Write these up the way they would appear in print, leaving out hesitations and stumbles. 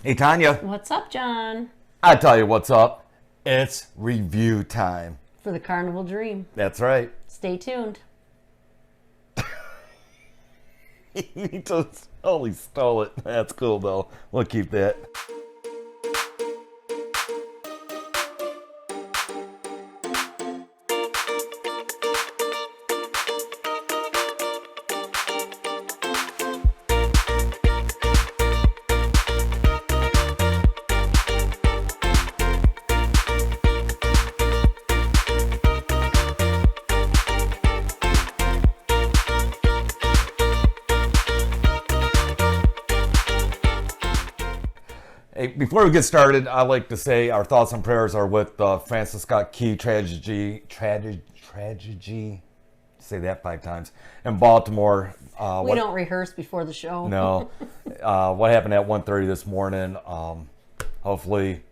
Hey, Tanya. What's up, John? I tell you what's up. It's review time. For the Carnival Dream. That's right. Stay tuned. He totally stole it. That's cool, though. We'll keep that. Hey, before we get started, I'd like to say our thoughts and prayers are with Francis Scott Key tragedy. Say that 5 times. In Baltimore. We don't rehearse before the show. No. What happened at 1:30 this morning. Hopefully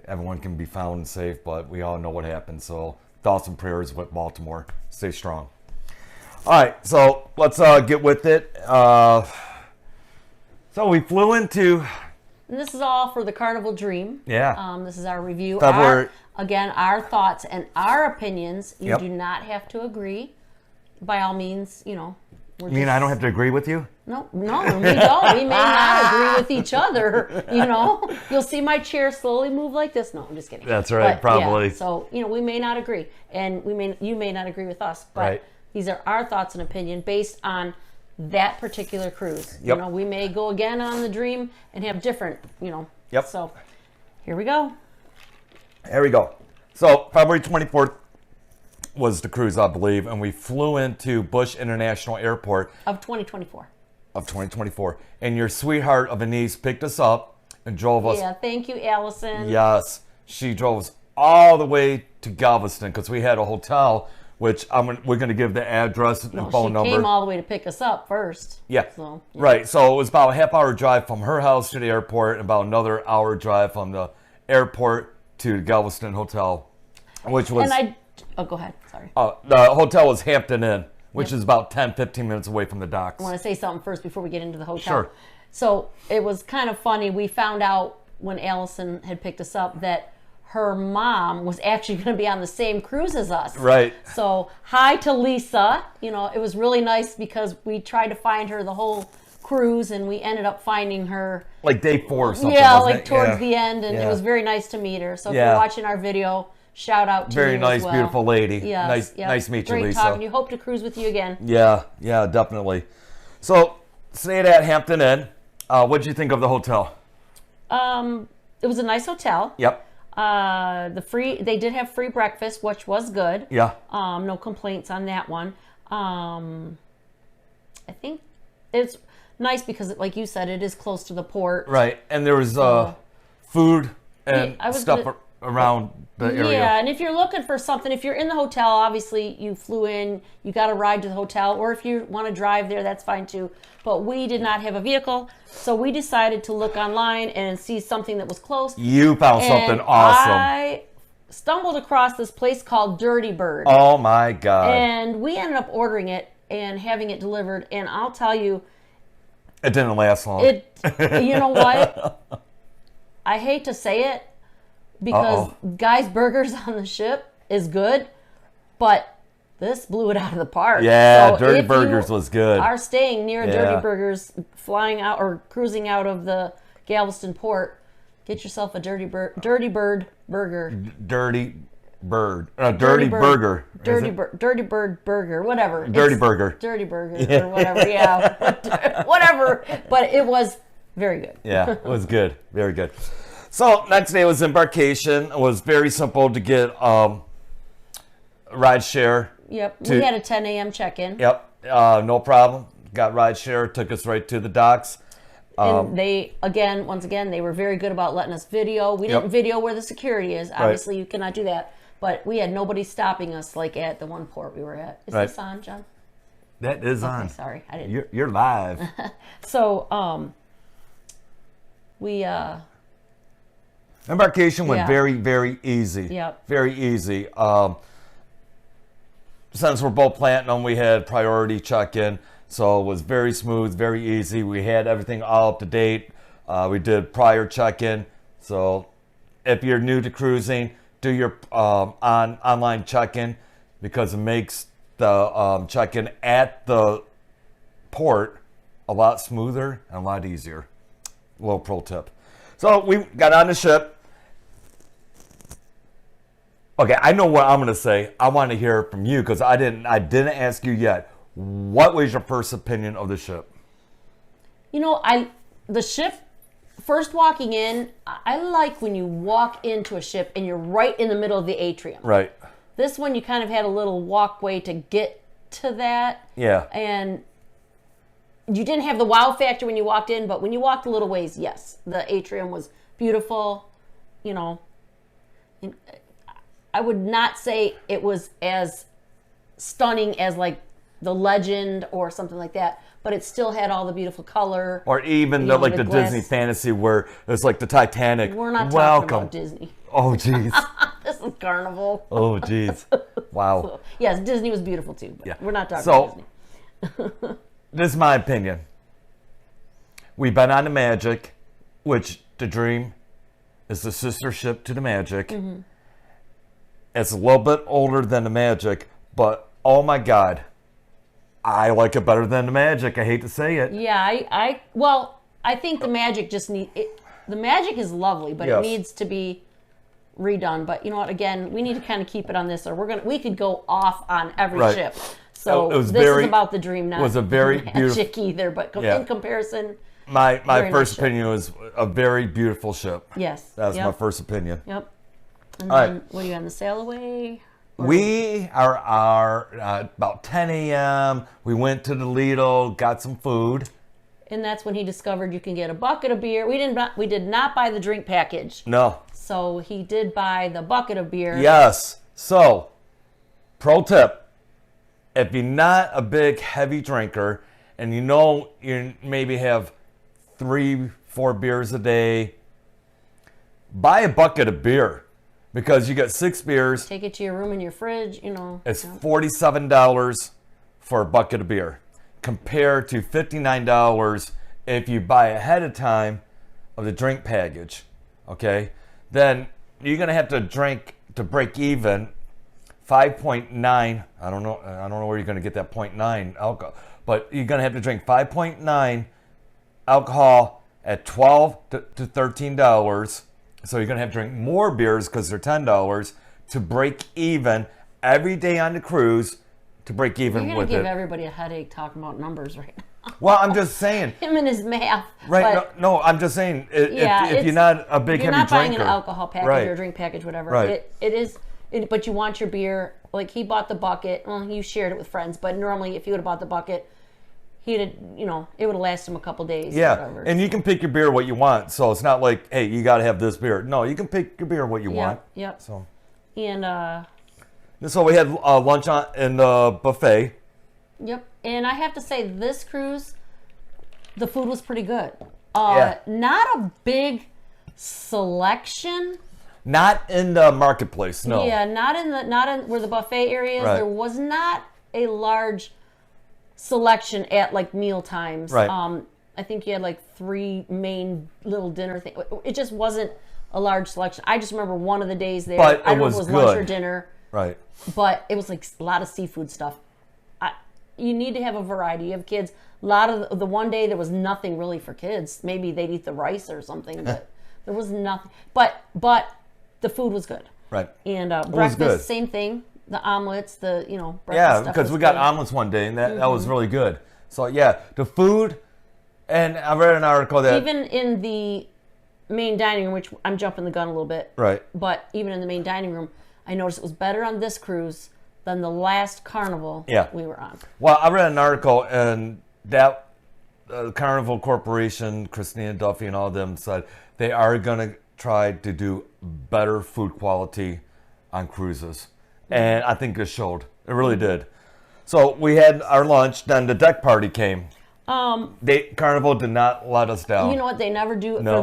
everyone can be found safe, but we all know what happened. So thoughts and prayers with Baltimore. Stay strong. All right, so let's get with it. So we flew into... And this is all for the Carnival Dream. Yeah. This is our review. February. Our thoughts and our opinions. You Yep. do not have to agree. By all means, You mean I don't have to agree with you? No, we don't. We may not agree with each other. You'll see my chair slowly move like this. No, I'm just kidding. That's right, But, probably. Yeah, so we may not agree, and you may not agree with us. But Right. these are our thoughts and opinion based on that particular cruise. Yep. We may go again on the Dream and have different. Yep. So here we go. There we go. So February 24th was the cruise, I believe, and we flew into Bush International Airport Of 2024. of 2024. And your sweetheart of a niece picked us up and drove us. Yeah, thank you, Allison. Yes, she drove us all the way to Galveston because we had a hotel, which we're going to give the address and phone number. She came all the way to pick us up first. Yeah. So, yeah. Right. So it was about a half-hour drive from her house to the airport, and about another hour drive from the airport to the Galveston hotel, which was... go ahead. Sorry. The hotel was Hampton Inn, which is about 10, 15 minutes away from the docks. I want to say something first before we get into the hotel. Sure. So it was kind of funny. We found out when Allison had picked us up that her mom was actually going to be on the same cruise as us. Right. So hi to Lisa. It was really nice because we tried to find her the whole cruise and we ended up finding her. Like day 4 or something. Yeah, wasn't like it? towards Yeah. the end. And Yeah. it was very nice to meet her. So if Yeah. you're watching our video, shout out to Very you nice, as well. beautiful lady. Yes, Nice to meet you, Great Lisa. talking to you. Hope to cruise with you again. Yeah, definitely. So, stayed at Hampton Inn. What did you think of the hotel? It was a nice hotel. Yep. They did have free breakfast, which was good. Yeah. No complaints on that one. I think it's nice because, like you said, it is close to the port. Right. And there was food and stuff around the area. Yeah, and if you're looking for something, if you're in the hotel, obviously you flew in, you got a ride to the hotel, or if you want to drive there, that's fine too. But we did not have a vehicle, so we decided to look online and see something that was close. You found something awesome. I stumbled across this place called Dirty Bird. Oh my God. And we ended up ordering it and having it delivered, and I'll tell you, It didn't last long. you know what? I hate to say it, because Guy's Burgers on the ship is good, but this blew it out of the park. Yeah, So Dirty if Burgers you was good. Are staying near Yeah. Dirty Burgers, flying out or cruising out of the Galveston port, get yourself a Dirty Bird burger. Dirty Bird. Dirty Burger. Dirty Bird burger, whatever. Dirty Burger. Dirty Burger or whatever, yeah. Whatever. But it was very good. Yeah, it was good. Very good. So next day was embarkation. It was very simple to get ride share. Yep. We had a 10 a.m. check-in. Yep. No problem. Got ride share. Took us right to the docks. And once again, they were very good about letting us video. We didn't video where the security is. Obviously, you cannot do that. But we had nobody stopping us like at the one port we were at. Is this on, John? That is on. Sorry, I didn't. You're live. So, we embarkation went very, very easy. Yep. Very easy. Since we're both platinum, we had priority check-in, so it was very smooth, very easy. We had everything all up to date. We did prior check-in. So if you're new to cruising, do your online check-in because it makes the check-in at the port a lot smoother and a lot easier. A little pro tip. So we got on the ship. Okay, I know what I'm going to say. I want to hear from you because I didn't ask you yet. What was your first opinion of the ship? The ship, first walking in, I like when you walk into a ship and you're right in the middle of the atrium. Right. This one, you kind of had a little walkway to get to that. Yeah. And you didn't have the wow factor when you walked in, but when you walked a little ways, yes, the atrium was beautiful. I would not say it was as stunning as like the Legend or something like that, but it still had all the beautiful color. Or even the Disney fantasy where it's like the Titanic. We're not talking about Disney. Oh, jeez. This is Carnival. Oh, jeez. Wow. So, yes, Disney was beautiful too, but yeah. We're not talking about Disney. This is my opinion. We've been on the Magic, which the Dream is the sister ship to the Magic. Mm-hmm. It's a little bit older than the Magic, but oh my God, I like it better than the Magic. I hate to say it. Yeah, I think the Magic just the Magic is lovely, but it needs to be redone. But you know what? Again, we need to kind of keep it on this, or we could go off on every ship. So this is about the Dream, not was a very the Magic either. But in comparison, my first opinion was a very beautiful ship. Yes, that was my first opinion. Yep. And then, what are you on the sail away? We are about 10 a.m. We went to the Lido, got some food. And that's when he discovered you can get a bucket of beer. We did not buy the drink package. No. So he did buy the bucket of beer. Yes. So, pro tip. If you're not a big, heavy drinker, and you maybe have 3-4 beers a day, buy a bucket of beer. Because you get 6 beers. Take it to your room in your fridge, It's $47 for a bucket of beer. Compared to $59 if you buy ahead of time of the drink package. Okay? Then you're going to have to drink to break even 5.9. I don't know where you're going to get that 0.9 alcohol. But you're going to have to drink 5.9 alcohol at $12 to $13. So you're going to have to drink more beers because they're $10 to break even every day on the cruise to break even with it. You're going to give everybody a headache talking about numbers right now. Well, I'm just saying. Him and his math. Right. No, I'm just saying if you're not a big heavy drinker. You're not buying an alcohol package or a drink package, whatever. Right. But you want your beer. Like he bought the bucket. Well, you shared it with friends. But normally if you would have bought the bucket, it would have lasted him a couple days. Yeah, or whatever. And you can pick your beer what you want. So it's not like, hey, you got to have this beer. No, you can pick your beer what you want. Yep. So. And so we had lunch in the buffet. Yep. And I have to say, this cruise, the food was pretty good. Not a big selection. Not in the marketplace, no. Yeah, not in where the buffet area is. Right. There was not a large selection at like meal times. Right. I think you had like 3 main little dinner things. It just wasn't a large selection. I just remember one of the days there. But I don't know if it was good. Lunch or dinner. Right. But it was like a lot of seafood stuff. You need to have a variety. You have kids. A lot of the one day there was nothing really for kids. Maybe they'd eat the rice or something, but there was nothing. But the food was good. Right. And breakfast, same thing. The omelets, breakfast stuff. Yeah, because we got omelets one day, and that was really good. So yeah, the food, and I read an article that even in the main dining room, which I'm jumping the gun a little bit. Right. But even in the main dining room, I noticed it was better on this cruise than the last Carnival we were on. Well, I read an article, and that Carnival Corporation, Christina Duffy and all of them said they are going to try to do better food quality on cruises. And I think it showed. It really did. So we had our lunch, then the deck party came. Carnival did not let us down. You know what they never do for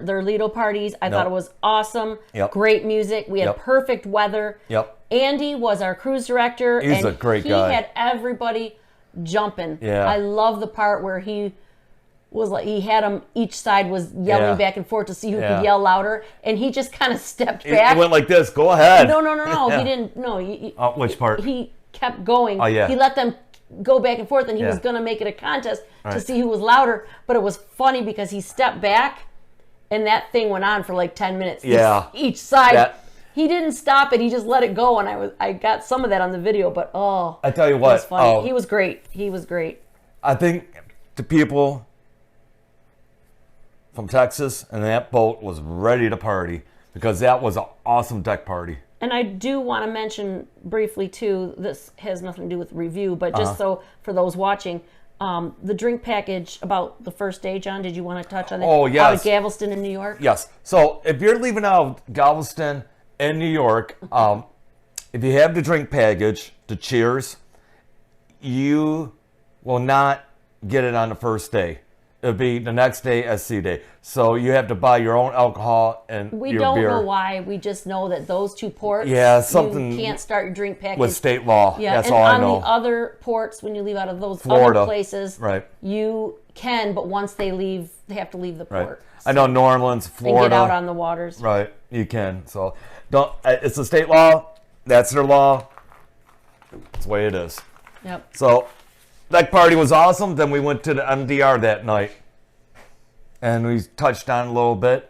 their Lido parties? I thought it was awesome. Yep. Great music. We had perfect weather. Yep. Andy was our cruise director. He's a great guy. He had everybody jumping. Yeah. I love the part where he was like, he had them, each side was yelling back and forth to see who could yell louder, and he just kind of stepped back. It went like this. Go ahead. No. He didn't. No. Which part? He kept going. Oh, yeah. He let them go back and forth, and he was going to make it a contest to see who was louder. But it was funny because he stepped back, and that thing went on for like 10 minutes. Yeah. Each side. He didn't stop it. He just let it go, and I got some of that on the video. But I tell you what, it was funny. He was great. He was great. I think the people from Texas and that boat was ready to party because that was an awesome deck party. And I do want to mention briefly too, this has nothing to do with review, but just so for those watching, the drink package about the first day, John, did you want to touch on that? Oh, yes. Out of Galveston in New York? Yes. So if you're leaving out of Galveston in New York, if you have the drink package, the cheers, you will not get it on the first day. It'll be the next day, SC day. So you have to buy your own alcohol and We your don't beer. know why. We just know that those two ports, something you can't start your drink package. with state law. Yeah, that's and all I on know. the other ports, when you leave out of those Florida, other places, right. you can, but once they leave, they have to leave the Right. port. I know New Orleans, Florida. And get out on the waters. Right, you can. So don't. It's a state law. That's their law. That's the way it is. Yep. So that party was awesome. Then we went to the MDR that night, and we touched on a little bit.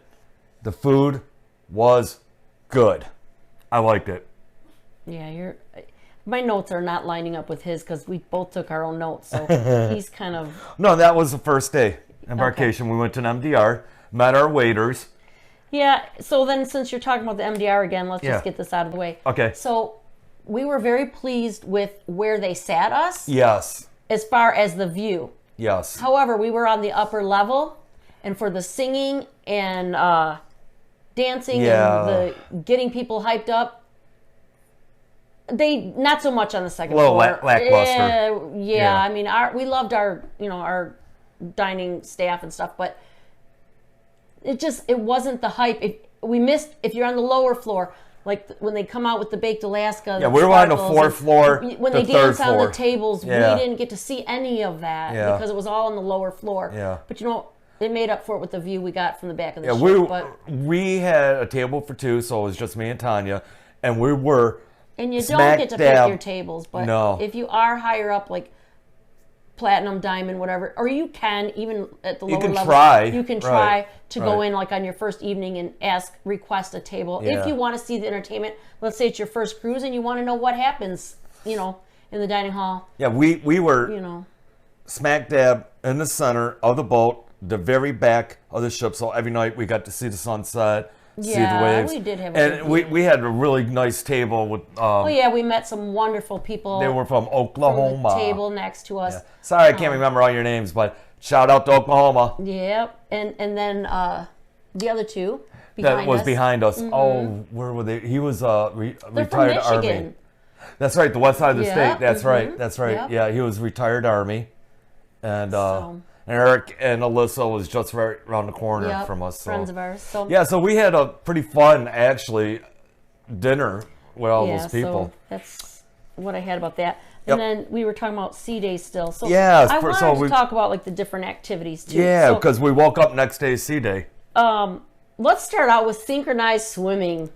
The food was good. I liked it. Yeah, my notes are not lining up with his because we both took our own notes. So he's kind of. No, that was the first day embarkation. We went to an MDR, met our waiters. Yeah. So then, since you're talking about the MDR again, let's just get this out of the way. Okay. So we were very pleased with where they sat us. Yes. As far as the view. Yes. However, we were on the upper level, and for the singing and dancing and the getting people hyped up, they not so much on the second floor. Lackluster. Yeah. I mean, we loved our dining staff and stuff, but it wasn't the hype. We missed if you're on the lower floor. Like when they come out with the baked Alaska. Yeah, we were on the fourth floor. When they dance on the tables, we didn't get to see any of that because it was all on the lower floor. Yeah. But it made up for it with the view we got from the back of the ship. We had a table for two, so it was just me and Tanya, and we were. And you don't get to pick your tables, but no. If you are higher up, like platinum, diamond, whatever, or you can even at the lower level. You can try to go in like on your first evening and request a table if you want to see the entertainment. Let's say it's your first cruise and you want to know what happens, in the dining hall. Yeah, we were smack dab in the center of the boat, the very back of the ship. So every night we got to see the sunset. See the waves. We did have and we had a really nice table with. We met some wonderful people. They were from Oklahoma. The table next to us. Yeah. Sorry, I can't remember all your names, but shout out to Oklahoma. Yep, and then the other two behind us. Behind us. Mm-hmm. Oh, where were they? He was retired from Army. That's right, the west side of the state. That's mm-hmm. right. That's right. Yep. Yeah, he was retired Army, and. Eric and Alyssa was just right around the corner from us. So. Friends of ours. So. Yeah, so we had a pretty fun, actually, dinner with all those people. So that's what I had about that. And then we were talking about sea days still. So I wanted to talk about like the different activities too. Yeah, because we woke up next day sea day. Let's start out with synchronized swimming.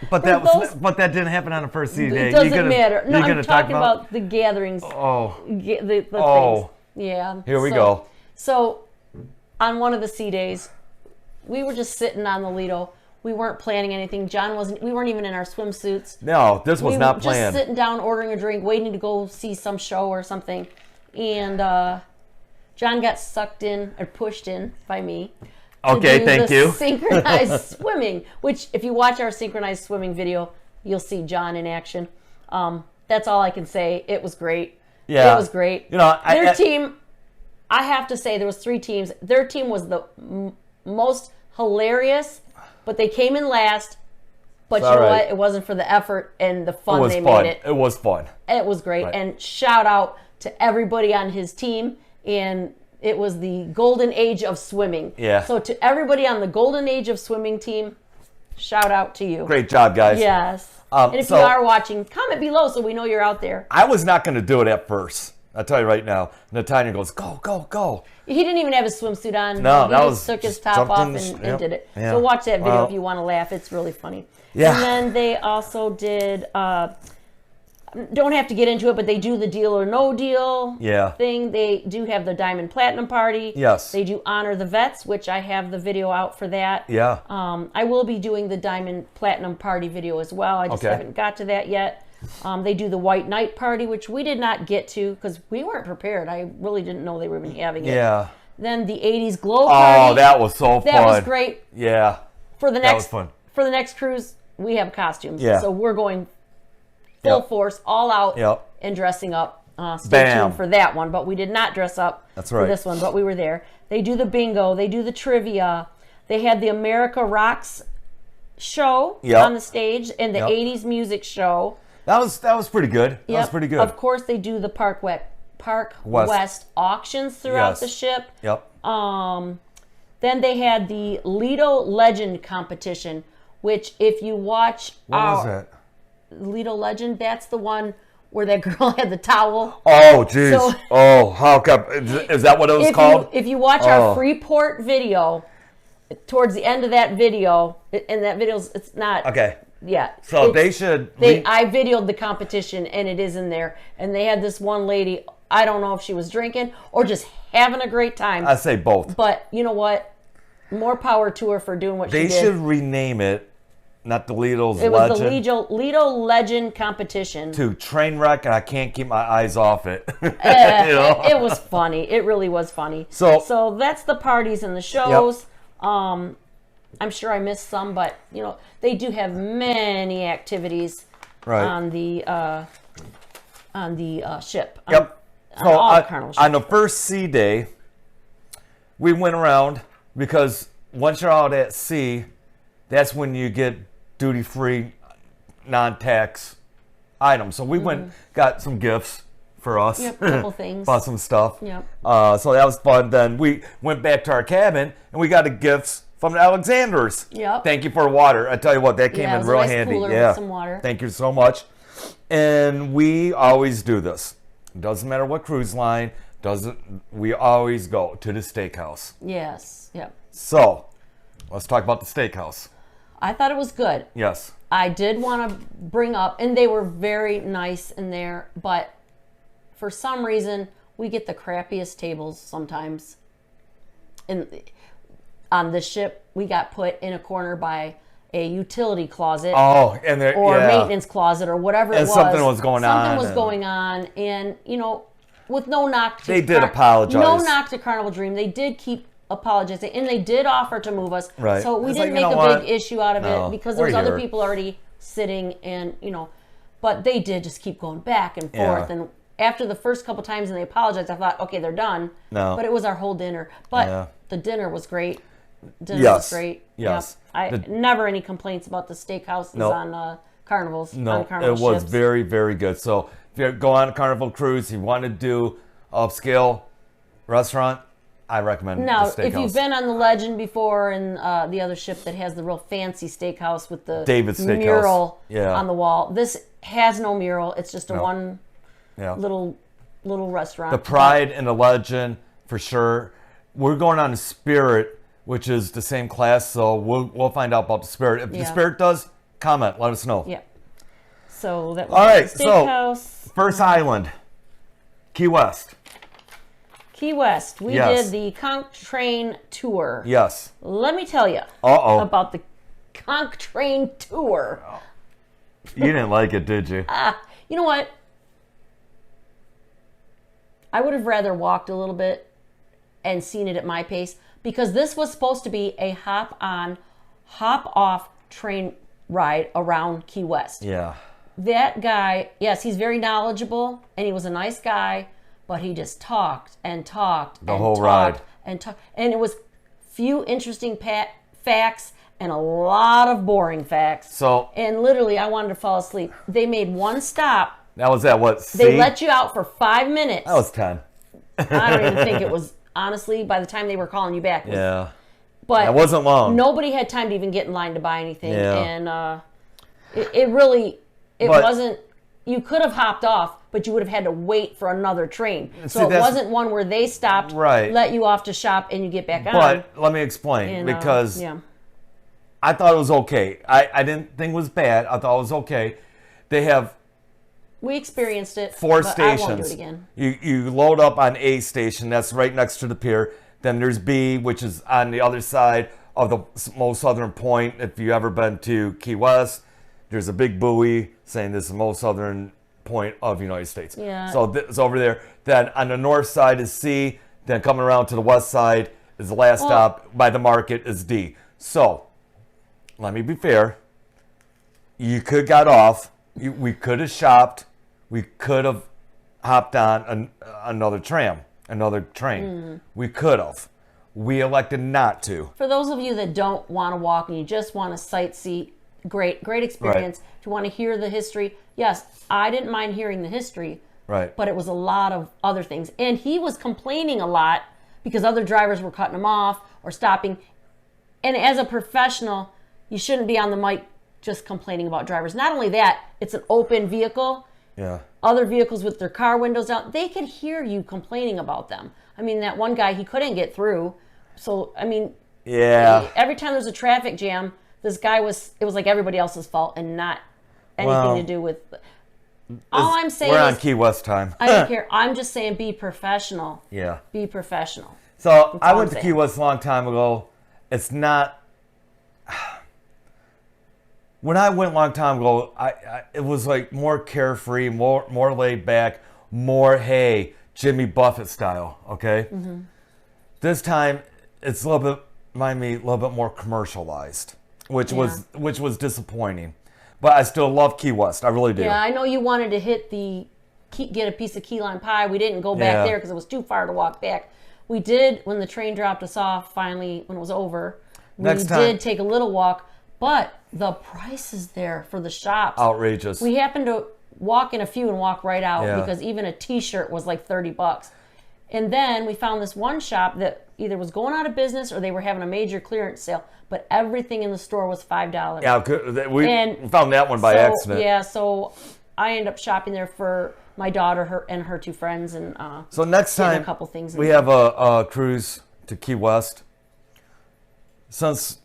But that didn't happen on the first sea day. It doesn't matter. No, I'm talking about the gatherings. Oh. The things. Yeah. Here we go. So, on one of the sea days, we were just sitting on the Lido. We weren't planning anything. We weren't even in our swimsuits. No, this was not planned. We were just sitting down, ordering a drink, waiting to go see some show or something. And John got sucked in, or pushed in by me. Okay, thank you. Synchronized swimming, which if you watch our synchronized swimming video, you'll see John in action. That's all I can say. It was great. Yeah, it was great. Their team, I have to say, there was 3 teams. Their team was the most hilarious, but they came in last. But you know what? It wasn't for the effort and the fun they made it. It was fun. It was great. Right. And shout out to everybody on his team. And it was the golden age of swimming. Yeah. So to everybody on the golden age of swimming team, shout out to you. Great job, guys. Yes. And if you are watching, comment below so we know you're out there. I was not going to do it at first. I tell you right now. Nathaniel goes, go, go, go. He didn't even have his swimsuit on. No, he that just was took his just top jumped off in the and did it. yeah. So watch that video Well, if you want to laugh. It's really funny. Yeah. And then they also did. Don't have to get into it, but they do the deal or no deal thing. They do have the Diamond Platinum Party. Yes. They do Honor the Vets, which I have the video out for that. Yeah. I will be doing the Diamond Platinum Party video as well. I just haven't got to that yet. They do the White Night Party, which we did not get to because we weren't prepared. I really didn't know they were even having it. Yeah. Then the 80s Glow Party. Oh, that was so fun. That was great. Yeah. For the That next was fun. For the next cruise, we have costumes. Yeah. So we're going full force, all out, and dressing up. Stay tuned for that one. But we did not dress up for this one, but we were there. They do the bingo. They do the trivia. They had the America Rocks show on the stage and the 80s music show. That was pretty good. That was pretty good. Of course, they do the Park West auctions throughout the ship. Yep. Then they had the Lido Legend competition, which if you watch What was that? Lido Legend, that's the one where that girl had the towel. Oh, jeez. So, how come? Is that what it was called? If you watch our Freeport video, towards the end of that video, and that video's, it's not... Okay. Yeah. So they should... I videoed the competition, and it is in there. And they had this one lady, I don't know if she was drinking or just having a great time. I say both. But you know what? More power to her for doing what she did. They should rename it, not the Lido's Legend. Legend. It was the Lido Legend competition. To Trainwreck, and I can't keep my eyes off it. It was funny. It really was funny. So that's the parties and the shows. Yep. I'm sure I missed some, but they do have many activities on the ship. Yep. On all the Carnival ships. On the first sea day, we went around because once you're out at sea, that's when you get duty-free, non-tax items. So we went, got some gifts for us. Yep, a couple things. Bought some stuff. Yep. So that was fun. Then we went back to our cabin, and we got the gifts from the Alexanders. Yep. Thank you for water. I tell you what, that came in real nice handy. Cooler Yeah. with some water. Thank you so much. And we always do this. Doesn't matter what cruise line. We always go to the steakhouse. Yes. Yep. So, let's talk about the steakhouse. I thought it was good. Yes. I did want to bring up, and they were very nice in there, but for some reason, we get the crappiest tables sometimes. On the ship, we got put in a corner by a utility closet. Oh, or maintenance closet or whatever it was. Something was going on. Something was going on, and with no knock to... They did apologize. No knock to Carnival Dream. They did keep apologizing, and they did offer to move us. Right. So we didn't make a big issue out of it because there was other people already sitting, and but they did just keep going back and forth. And after the first couple times and they apologized, I thought, okay, they're done. No. But it was our whole dinner. But the dinner was great. Dinner was great. Yes. Yep. Never any complaints about the steakhouses on Carnivals. No, on Carnival it was ships. very, very good. So if you go on a Carnival cruise, you want to do upscale restaurant, I recommend now, the steakhouse. if you've been on the Legend before and the other ship that has the real fancy steakhouse with the David Steakhouse. mural on the wall, this has no mural. It's just a one little restaurant. The Pride and the Legend, for sure. We're going on the Spirit, which is the same class, so we'll find out about the Spirit. If the Spirit does, comment. Let us know. Yeah. So that was all right, the steakhouse. So first island, Key West. Key West. We did the conch train tour. Yes. Let me tell you about the conch train tour. You didn't like it, did you? You know what? I would have rather walked a little bit and seen it at my pace because this was supposed to be a hop-on, hop-off train ride around Key West. Yeah. That guy, yes, he's very knowledgeable and he was a nice guy, but he just talked and talked the whole ride and talked, and it was few interesting facts and a lot of boring facts. And literally, I wanted to fall asleep. They made one stop. That was at what? C? They let you out for 5 minutes. That was 10. I don't even think it was. Honestly, by the time they were calling you back, but it wasn't long. Nobody had time to even get in line to buy anything, and it really wasn't. You could have hopped off, but you would have had to wait for another train. See, So it wasn't one where they stopped, right, let you off to shop, and you get back on. But let me explain, And, because yeah. I thought it was okay. I didn't think it was bad. I thought it was okay. They have We experienced it. 4 but stations. I won't do it again. You load up on A station. That's right next to the pier. Then there's B, which is on the other side of the most southern point. If you've ever been to Key West, there's a big buoy saying this is the most southern point of the United States. Yeah. So it's over there. Then on the north side is C. Then coming around to the west side is the last stop by the market is D. So let me be fair. You could have got off. We could have shopped. We could have hopped on another train. We could have. We elected not to. For those of you that don't want to walk and you just want to sightsee, great experience. Right. If you want to hear the history, yes, I didn't mind hearing the history. Right. But it was a lot of other things. And he was complaining a lot because other drivers were cutting him off or stopping. And as a professional, you shouldn't be on the mic just complaining about drivers. Not only that, it's an open vehicle. Yeah. Other vehicles with their car windows down, they could hear you complaining about them. I mean, that one guy, he couldn't get through. So, I mean, yeah. Every time there's a traffic jam, it was like everybody else's fault and not anything to do with. All I'm saying we're is, on Key West time. I don't care. I'm just saying be professional. Yeah. Be professional. So I all went I'm to saying. Key West a long time ago. It's not. When I went a long time ago, it was like more carefree, more laid back, more hey Jimmy Buffett style. Okay. Mm-hmm. This time it's a little bit more commercialized, which was disappointing. But I still love Key West. I really do. Yeah, I know you wanted to get a piece of key lime pie. We didn't go back there because it was too far to walk back. We did when the train dropped us off. Finally, when it was over, we did take a little walk. But the prices there for the shops, outrageous. We happened to walk in a few and walk right out because even a T-shirt was like $30. And then we found this one shop that either was going out of business or they were having a major clearance sale. But everything in the store was $5. Yeah, we found that one by accident. Yeah, so I ended up shopping there for my daughter and her 2 friends, and so next time a couple things. We have a cruise to Key West. Since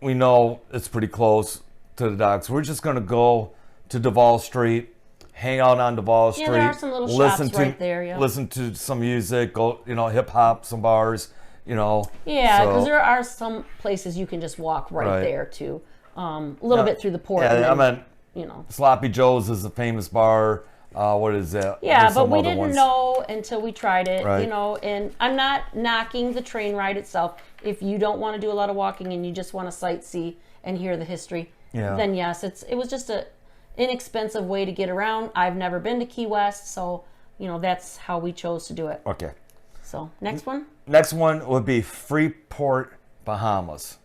we know it's pretty close to the docks, we're just going to go to Duval Street, hang out on Duval Street. Yeah, there are some little shops right there. Yeah. Listen to some music, go hip hop, some bars. Yeah, because there are some places you can just walk right there too. A little bit through the port. Yeah, and then, Sloppy Joe's is a famous bar. What is that? Yeah, There's but some we other didn't ones. know until we tried it, Right. and I'm not knocking the train ride itself. If you don't want to do a lot of walking and you just want to sightsee and hear the history, then yes, it was just a inexpensive way to get around. I've never been to Key West, so that's how we chose to do it. Okay. So next one? Next one would be Freeport, Bahamas.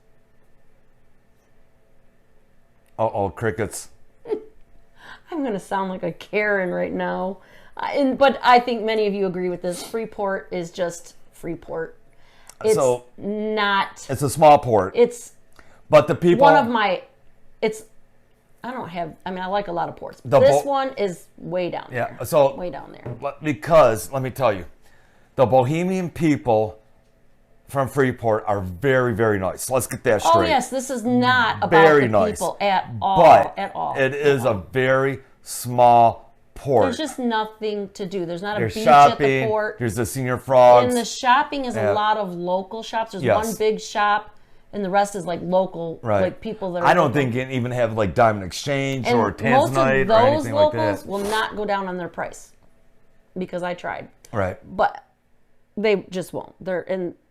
Uh-oh, crickets. I'm going to sound like a Karen right now. But I think many of you agree with this. Freeport is just Freeport. It's not... It's a small port. But the people... I like a lot of ports. This one is way down there. Yeah, so... Way down there. Because, let me tell you, the Bohemian people from Freeport are very, very nice. Let's get that straight. Oh, yes, this is not about very the nice. people at all. But it is a very small port. There's just nothing to do. There's not a beach shopping, at the port. There's the Senior Frogs. And the shopping is a lot of local shops. There's one big shop, and the rest is like local, like people that are... I don't think it even have like Diamond Exchange or Tanzanite or anything like that. Most of those locals will not go down on their price because I tried. Right. But they just won't.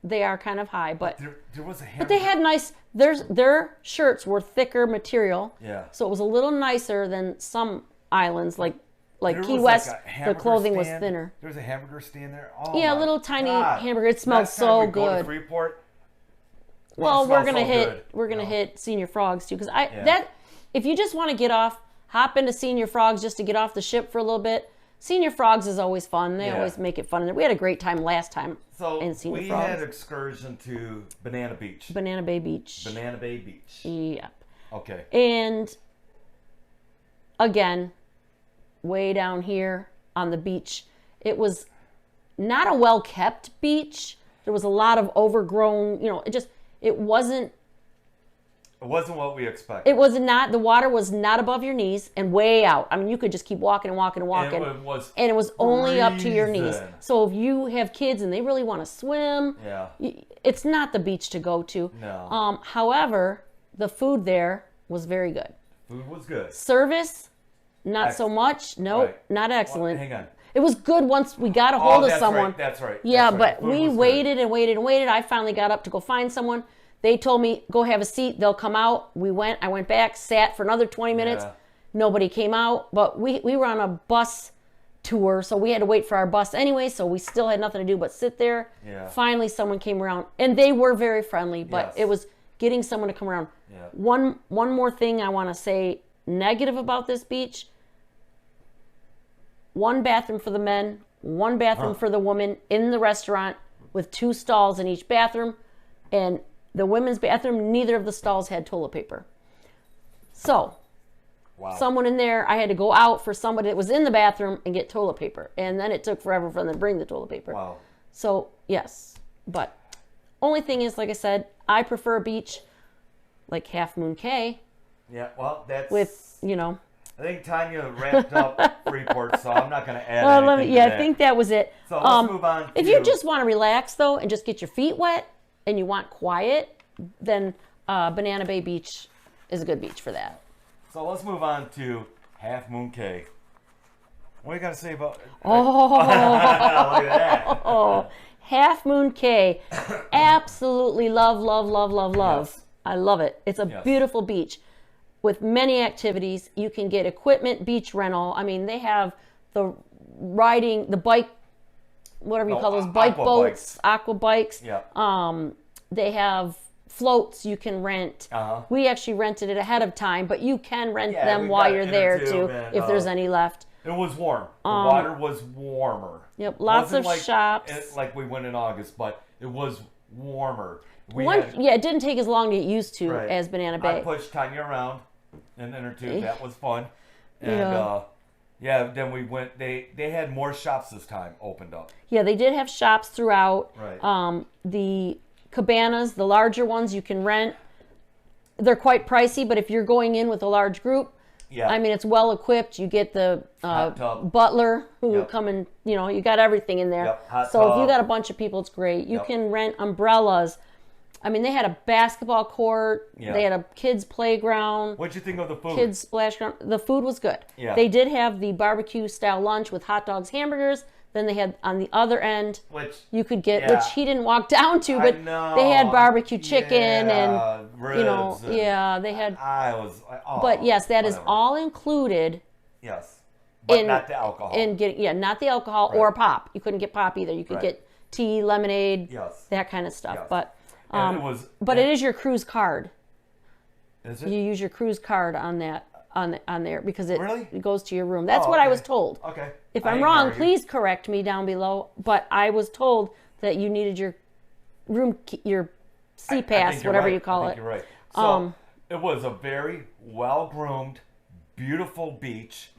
They are kind of high, but there was a hamburger. But they had nice. Their shirts were thicker material. Yeah. So it was a little nicer than some islands like Key West. The clothing was thinner. There was a hamburger stand there. Oh yeah, a little tiny hamburger. It smelled so good. Go to Freeport, well, we're gonna hit Senior Frogs too, because if you just want to get off, hop into Senior Frogs just to get off the ship for a little bit. Senior Frogs is always fun. They always make it fun. We had a great time last time in Senior Frogs. We had an excursion to Banana Beach. Banana Bay Beach. Banana Bay Beach. Yep. Okay. And again, way down here on the beach. It was not a well-kept beach. There was a lot of overgrown, it wasn't what we expected. It was not, the water was not above your knees and way out. I mean, you could just keep walking and walking and walking. And it was only up to your knees. So if you have kids and they really want to swim, it's not the beach to go to. No. However, the food there was very good. Food was good. Service, not so much. Nope, Right. not excellent. Hang on. It was good once we got a hold of someone. Right, that's right. Yeah, that's but right. we waited and waited and waited. I finally got up to go find someone. They told me, go have a seat. They'll come out. I went back, sat for another 20 minutes. Yeah. Nobody came out. But we were on a bus tour, so we had to wait for our bus anyway, so we still had nothing to do but sit there. Yeah. Finally, someone came around. And they were very friendly, but it was getting someone to come around. Yeah. One more thing I want to say negative about this beach. One bathroom for the men, one bathroom for the women in the restaurant with 2 stalls in each bathroom. And the women's bathroom, neither of the stalls had toilet paper. So, someone in there, I had to go out for somebody that was in the bathroom and get toilet paper. And then it took forever for them to bring the toilet paper. Wow. So, yes. But only thing is, like I said, I prefer a beach like Half Moon Cay. Yeah, well, that's... With, I think Tanya wrapped up Freeport, so I'm not going to add anything to that. I think that was it. So let's move on to... If you just want to relax, though, and just get your feet wet, and you want quiet, then Banana Bay Beach is a good beach for that. So let's move on to Half Moon Cay. What do you got to say about... Oh, look at that. Oh, Half Moon Cay. Absolutely love. Yes. I love it. It's a beautiful beach with many activities. You can get equipment, beach rental. I mean, they have the riding, the bike, whatever you call those, bike boats, aqua bikes. Yeah. They have floats you can rent. We actually rented it ahead of time, but you can rent them while you're there too, if there's any left. It was warm. The water was warmer. Yep, lots of shops. Like we went in August, but it was warmer. It didn't take as long to get used to as Banana Bay. I pushed Tanya around in the inner tube. That was fun. And then we went. They had more shops this time opened up. Yeah, they did have shops throughout. Right. The cabanas, the larger ones, you can rent. They're quite pricey, but if you're going in with a large group, I mean, it's well equipped. You get the butler who will come and, you got everything in there. Yep. So if you got a bunch of people, it's great. You can rent umbrellas. I mean, they had a basketball court. Yeah. They had a kids' playground. What'd you think of the food? Kids' splash ground. The food was good. Yeah. They did have the barbecue-style lunch with hot dogs, hamburgers. Then they had on the other end, which you could get, which he didn't walk down to, but they had barbecue chicken and ribs they had. I was, but yes, that is all included. Yes, but not the alcohol. Not the alcohol or pop. You couldn't get pop either. You could get tea, lemonade, that kind of stuff. Yes. But it is your cruise card. Is it? You use your cruise card on that. On there because it goes to your room. That's what I was told. Okay. If I'm wrong, please correct me down below. But I was told that you needed your room, your sea pass, whatever you call it. You're right. So it was a very well-groomed, beautiful beach.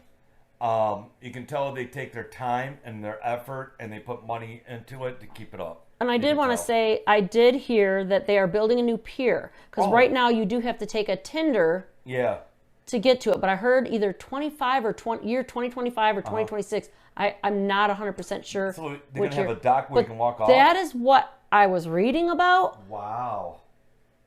You can tell they take their time and their effort, and they put money into it to keep it up. And I did want to say, I did hear that they are building a new pier because right now you do have to take a tender. Yeah. To get to it, but I heard either 25 or 2025 or 2026. I'm not 100% sure. So they're going to have a dock where you can walk off? That is what I was reading about. Wow.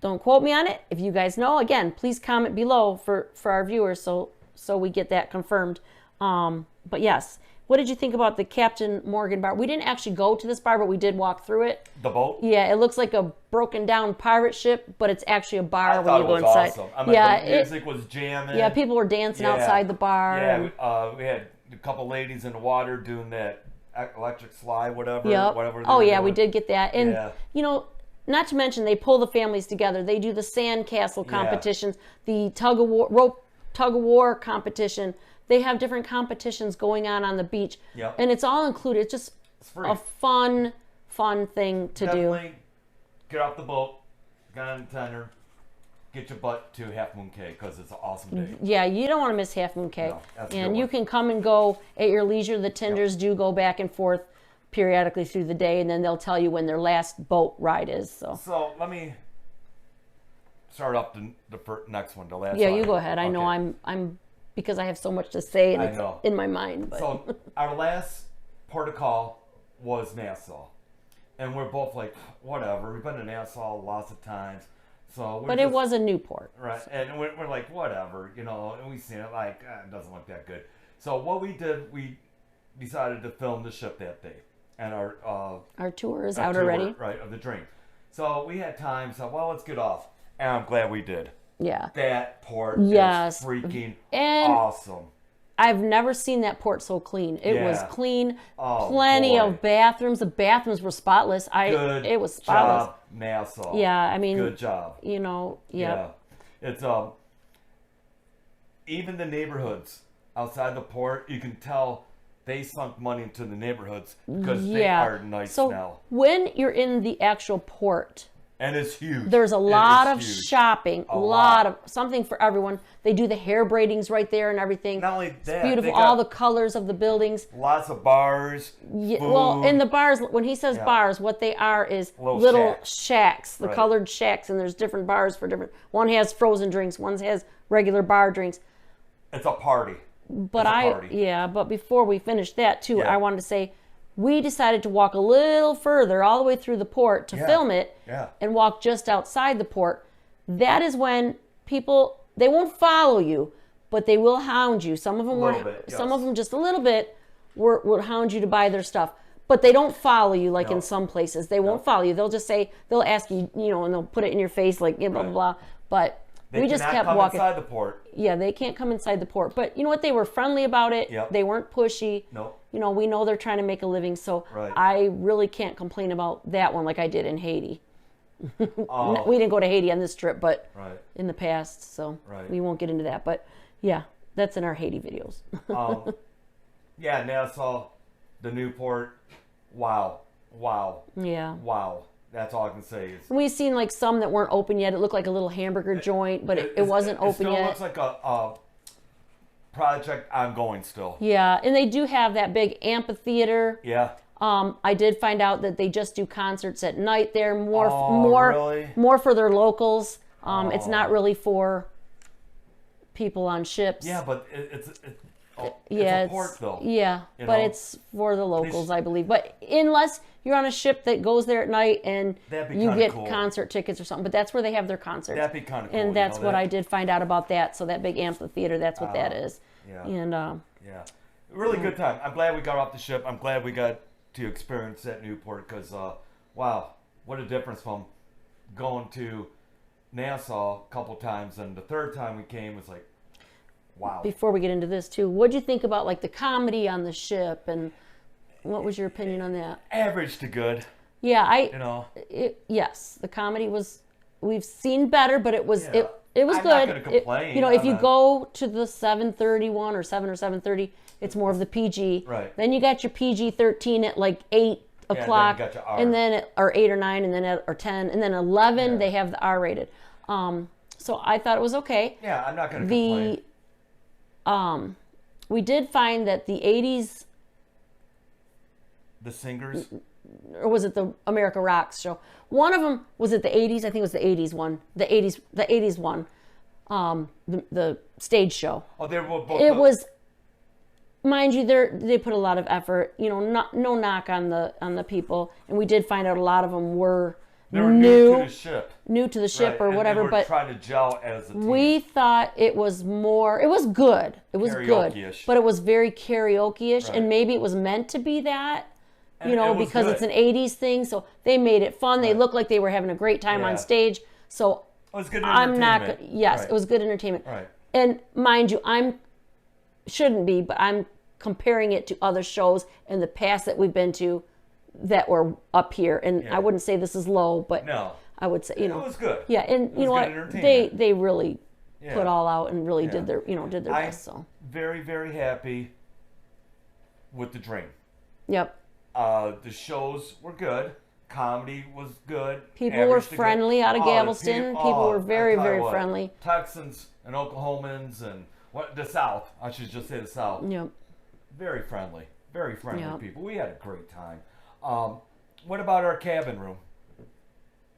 Don't quote me on it. If you guys know, again, please comment below for our viewers so we get that confirmed. But yes. What did you think about the Captain Morgan bar? We didn't actually go to this bar, but we did walk through it. The boat? Yeah, it looks like a broken down pirate ship, but it's actually a bar when you go inside. Awesome. I mean, the music was jamming. Yeah, people were dancing outside the bar. Yeah, we had a couple ladies in the water doing that electric slide, whatever. Yep. Whatever We did get that. And, not to mention, they pull the families together. They do the sandcastle competitions, the rope tug of war competition. They have different competitions going on the beach. Yep. And it's all included. It's just a fun thing to do. Get off the boat, get on the tender, get your butt to Half Moon Cay because it's an awesome day. Yeah, you don't want to miss Half Moon Cay. No, that's a and good you one. can come and go at your leisure. The tenders do go back and forth periodically through the day, and then they'll tell you when their last boat ride is. So let me start up the next one, the last yeah, one. you go ahead. I know I'm because I have so much to say and I it's know. in my mind. But. So our last port of call was Nassau. And we're both like, whatever. We've been to Nassau lots of times. But it was a new port. Right. And we're like, whatever, you know. And we've seen it like, it doesn't look that good. So what we did, we decided to film the ship that day. And our tour is our out tour, already. Right, of the Dream. So we had time. So, well, let's get off. And I'm glad we did. Yeah. That port Yes. is freaking And awesome. I've never seen that port so clean. It was Yeah. clean. Oh, plenty boy. of bathrooms. The bathrooms were spotless. Good It was spotless. job, Nassau. Yeah, I mean, good job. You know, yeah. It's even the neighborhoods outside the port, you can tell they sunk money into the neighborhoods because they are nice so now. when you're in the actual port, And it's huge. there's a It lot is of huge. shopping, a lot of something for everyone. They do the hair braidings right there and everything. Not only that, Beautiful, they got all the colors of the buildings. lots of bars. Yeah, food. well, in the bars, when he says bars, what they are is little shacks, the Right. colored shacks, and there's different bars for different. One has frozen drinks, one has regular bar drinks. It's a party. But It's a party. but before we finish that too, Yeah. I wanted to say we decided to walk a little further, all the way through the port to film it, and walk just outside the port. That is when people, they won't follow you, but they will hound you. Some of them some of them just a little bit will hound you to buy their stuff. But they don't follow you like in some places. They won't follow you. They'll just say, they'll ask you, you know, and they'll put it in your face like, blah, blah, blah. But They we just cannot kept come walking. inside the port. Yeah, they can't come inside the port. But you know what? They were friendly about it. Yep. They weren't pushy. Nope. You know, we know they're trying to make a living. So Right. I really can't complain about that one like I did in Haiti. Oh, We didn't go to Haiti on this trip, but right. in the past. So Right. we won't get into that. But yeah, that's in our Haiti videos. Yeah, Nassau, the new port. Wow. Wow. Yeah. Wow. That's all I can say. We've seen like some that weren't open yet. It looked like a little hamburger joint, but it wasn't open still yet. Looks like a project ongoing still. Yeah, and they do have that big amphitheater. Yeah. I did find out that they just do concerts at night there, really? more for their locals. It's not really for people on ships. Yeah, but it's Yeah, a port though. Yeah, you but know? it's for the locals, I believe. But unless you're on a ship that goes there at night and That'd be you kinda get cool. concert tickets or something, but that's where they have their concerts. That'd be kind of cool. And you that's know, what that- I did find out about that. So that big amphitheater, that's what that is. Yeah. And Yeah. Really good time. I'm glad we got off the ship. I'm glad we got to experience that Newport because, wow, what a difference from going to Nassau a couple times, and the third time we came was like, wow. before we get into this too, what'd you think about like the comedy on the ship, and what was your opinion on that? Average to good, Yeah, you know. Yes, the comedy was. We've seen better, but it was Yeah. it was I'm good. not gonna complain. You know, if I'm you not- go to the 7:31 or 7 or 7:30, it's more of the PG. Right. Then you got your PG-13 at like 8 then you o'clock, got your R. and then or 8 or 9, and then or 10, and then 11 Yeah. they have the R-rated. So I thought it was okay. Yeah, I'm not going to complain. We did find that the 80s, The singers. or was it the America Rocks show? One of them was it the 80s. I think it was the 80s one. The 80s one. The stage show. Oh, they were both. It was, mind you, they put a lot of effort. You know, no knock on the people, and we did find out a lot of them were They were new to the ship. new to the ship Right, or and whatever. They were But trying to gel as a team. we thought it was more. It was good. It was good, Karaoke-ish. but it was very karaoke-ish, Right. and maybe it was meant to be that. And You know, it was because good. it's an 80s thing, so they made it fun. They Right. looked like they were having a great time Yeah. on stage. So It was good I'm not. entertainment. Yes, Right. it was good entertainment. Right. And mind you, shouldn't be, but I'm comparing it to other shows in the past that we've been to that were up here. And Yeah. I wouldn't say this is low, but No. I would say, you know, It was good. yeah. And It you know was what? good entertainment. They really Yeah. put all out and really Yeah. did their I'm best. So very, very happy with the Dream. yep. The shows were good. Comedy was good. People were Average to good. friendly out of Oh, the Galveston. People were I very, tell you very what, friendly. Texans and Oklahomans and the South. I should just say the South. Yep. Very friendly. Very friendly Yep. people. We had a great time. What about our cabin room?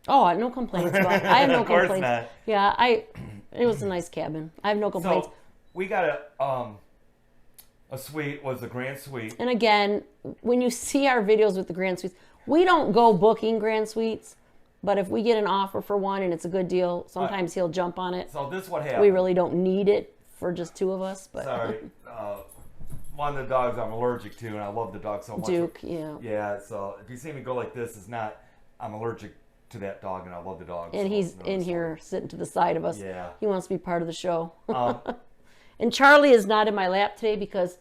Oh, no complaints. About, I have no Of course complaints. not. Yeah, it was a nice cabin. I have no complaints. So we got a suite, was the grand suite. And again, when you see our videos with the grand suites, we don't go booking grand suites, but if we get an offer for one and it's a good deal, sometimes he'll jump on it. So this is what happened. We really don't need it for just two of us, but Sorry. One of the dogs I'm allergic to, and I love the dog so much. Duke, yeah. Yeah, so if you see me go like this, it's not, I'm allergic to that dog, and I love the dog. And so he's no, in sorry. here sitting to the side of us. Yeah. He wants to be part of the show. Um, And Charlie is not in my lap today because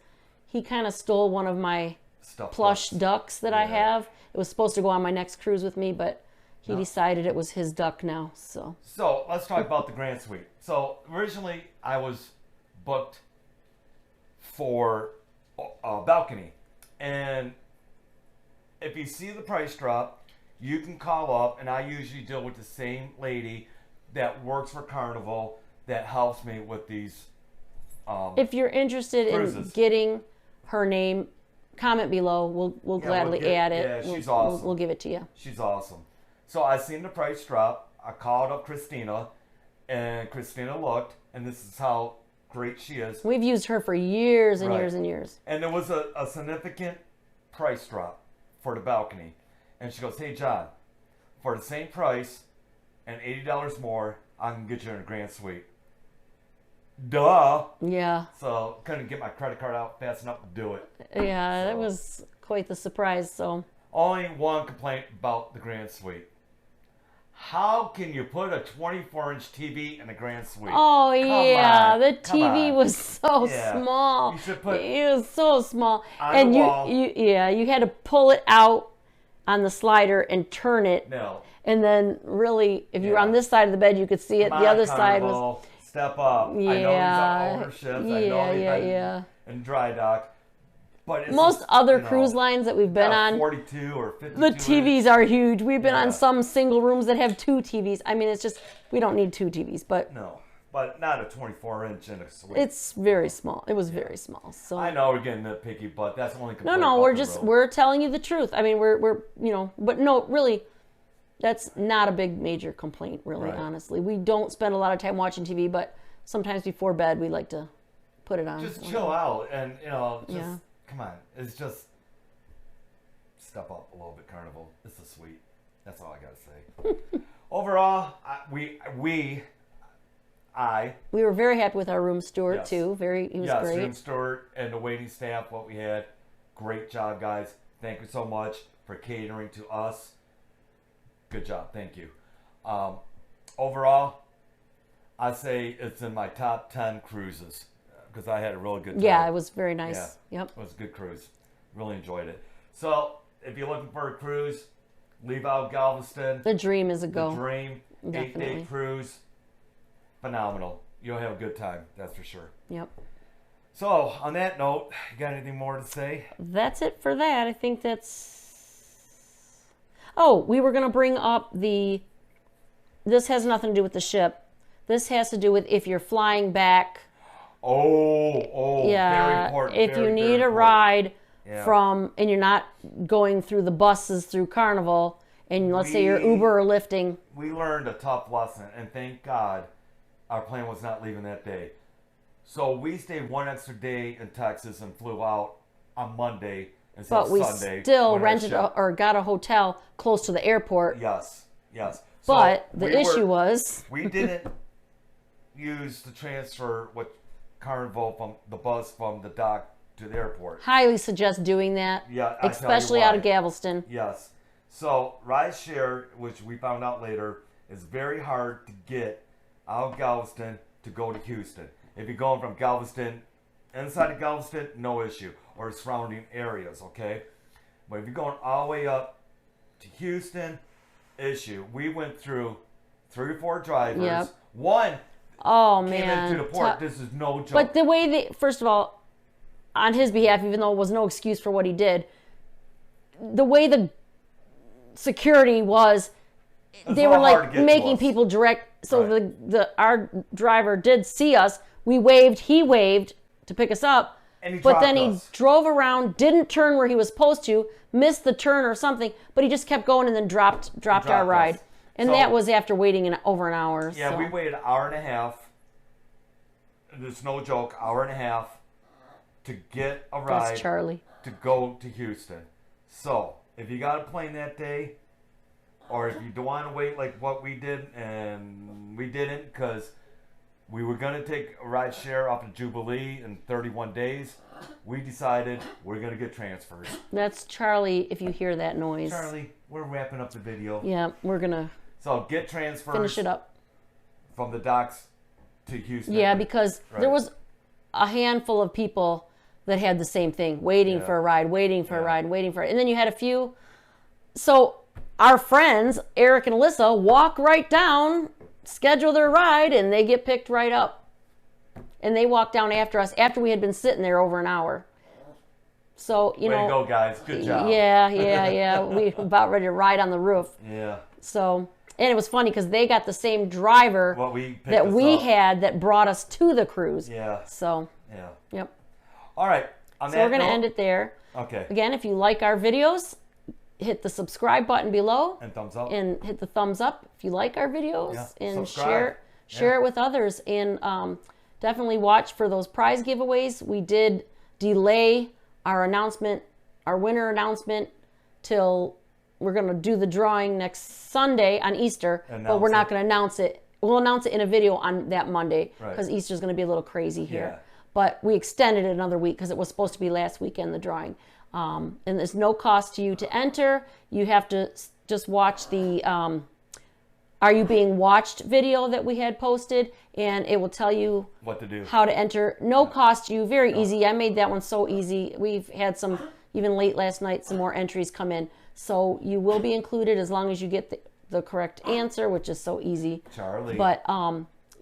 he kind of stole one of my stuff plush ducks that I Yeah. have. It was supposed to go on my next cruise with me, but he decided it was his duck now. So let's talk about the grand suite. So originally I was booked for a balcony, and if you see the price drop, you can call up, and I usually deal with the same lady that works for Carnival that helps me with these. if you're interested in Cruises. getting her name, comment below. We'll gladly add it. Yeah, she's we'll, awesome. We'll give it to you. She's awesome. So I seen the price drop. I called up Christina, and Christina looked, and this is how great she is. We've used her for years and Right. years and years. And there was a significant price drop for the balcony. And she goes, "Hey, John, for the same price and $80 more, I can get you in a grand suite." Duh. Yeah. So couldn't get my credit card out fast enough to do it. Yeah, that So- was quite the surprise. So Only one complaint about the grand suite. How can you put a 24-inch TV in a grand suite? oh yeah, on, the come TV on. was so Yeah. small. You should put It was so small, on and the wall. you had to pull it out on the slider and turn it, No. and then really, if you were Yeah. on this side of the bed, you could see it. Come The on, other side was Carnival, step up. I know these Yeah. are older ships. I know Yeah, they've yeah, been yeah. in dry dock. But it's most just, other you know, cruise lines that we've been on. 42 or 52. The TVs are huge. We've been Yeah. on some single rooms that have two TVs. I mean, it's just we don't need two TVs, but No, but not a 24-inch in a suite. it's very small. It was very small. So I know we're getting nitpicky, but that's the only no, complaint. no, about we're the just room. we're telling you the truth. I mean, we're but no, really, that's not a big major complaint. Really, Right. honestly, we don't spend a lot of time watching TV, but sometimes before bed we like to put it on. Just chill out and just Yeah. come on. It's just step up a little bit, Carnival. It's a sweet. That's all I gotta say. Overall, I We were very happy with our room steward Yes. too. He was yes, great. room steward and the waiting staff. What we had, great job, guys. Thank you so much for catering to us. Good job. Thank you. Overall, I say it's in my top 10 cruises because I had a really good time. Yeah, it was very nice. Yeah. Yep. It was a good cruise. Really enjoyed it. So, if you're looking for a cruise, leave out Galveston. The Dream is a go. The Dream, Definitely. 8-day cruise. Phenomenal. You'll have a good time, that's for sure. Yep. So, on that note, you got anything more to say? That's it for that. I think that's. Oh, we were going to bring up this has nothing to do with the ship. This has to do with if you're flying back. Very Yeah. Important. If very, you very need a important. ride Yeah. and you're not going through the buses through Carnival, and let's say you're We- Uber or Lyfting. We learned a tough lesson, and thank God our plane was not leaving that day. So we stayed one extra day in Texas and flew out on Monday instead But of we Sunday. still on our rented ship. or got a hotel close to the airport. Yes. But So the issue was we didn't use the transfer with Carnival from the bus from the dock to the airport. highly suggest doing that, Yeah, I tell you especially out of why. Galveston. Yes. So rideshare, which we found out later, is very hard to get out of Galveston to go to Houston. If you're going from Galveston, inside of Galveston, no issue, or surrounding areas, okay? But if you're going all the way up to Houston, issue. We went through 3 or 4 drivers. Yep. One Oh came man. into the port. This is no joke. But the way they, first of all, on his behalf, even though it was no excuse for what he did, the way the security was, they were like making people direct. So Right. our driver did see us. We waved, he waved to pick us up. And But then he us. drove around, didn't turn where he was supposed to, missed the turn or something, but he just kept going and then dropped our ride. us. And So- that was after waiting over an hour. Yeah, so. we waited an hour and a half. There's no joke, hour and a half to get a ride That's Charlie. to go to Houston. So, if you got a plane that day, or if you don't want to wait like what we did, and we didn't because we were going to take a ride share off of Jubilee in 31 days, we decided we're going to get transfers. That's Charlie, if you hear that noise. Charlie, we're wrapping up the video. Yeah, we're going to So get transfers finish it up. from the docks to Houston. Yeah, because there was a handful of people that had the same thing, waiting for a ride, waiting for a ride, waiting for it. And then you had a few. So our friends, Eric and Alyssa, walk right down, schedule their ride, and they get picked right up. And they walk down after us after we had been sitting there over an hour. So, you Way know. to go, guys. Good job. Yeah. We were about ready to ride on the roof. Yeah. So, and it was funny because they got the same driver that we up. had that brought us to the cruise. Yeah. So, Yeah. yep. All right. So we're going to end it there. Okay. Again, if you like our videos, hit the subscribe button below And thumbs up. and hit the thumbs up if you like our videos, Yeah. and Subscribe. share it with others, and definitely watch for those prize giveaways. We did delay our announcement, our winner announcement, till we're going to do the drawing next Sunday on Easter, but we're not going to announce it. We'll announce it in a video on that Monday because Easter's going to be a little crazy here. Yeah. But we extended it another week because it was supposed to be last weekend, the drawing. And there's no cost to you to enter. You have to just watch the Are You Being Watched video that we had posted, and it will tell you what to do. how to enter. No cost to you, very easy. I made that one so easy. We've had some, even late last night, some more entries come in. So you will be included as long as you get the correct answer, which is so easy. Charlie. But,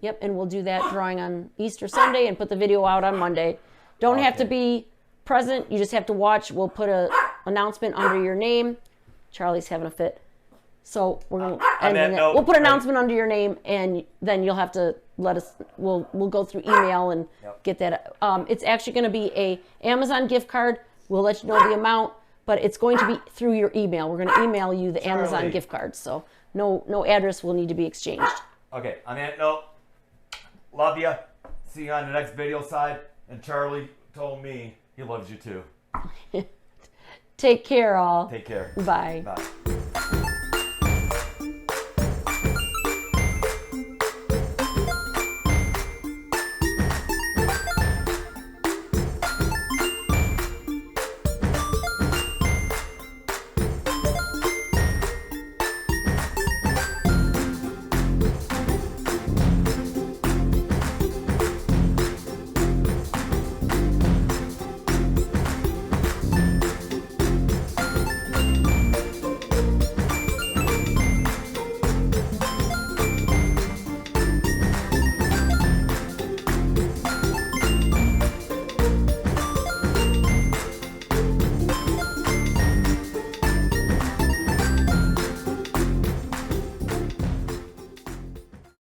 yep, and we'll do that drawing on Easter Sunday and put the video out on Monday. Don't have to be present. You just have to watch. We'll put a announcement under your name. Charlie's having a fit. So we're going to end it. We'll put an announcement under your name, and then you'll have to let us, we'll go through email and get that. It's actually going to be a Amazon gift card. We'll let you know the amount, but it's going to be through your email. We're going to email you the Amazon gift card. So no address will need to be exchanged. Okay, on that note, love you. See you on the next video side. And Charlie told me he loves you too. Take care, all. Take care. Bye. Bye.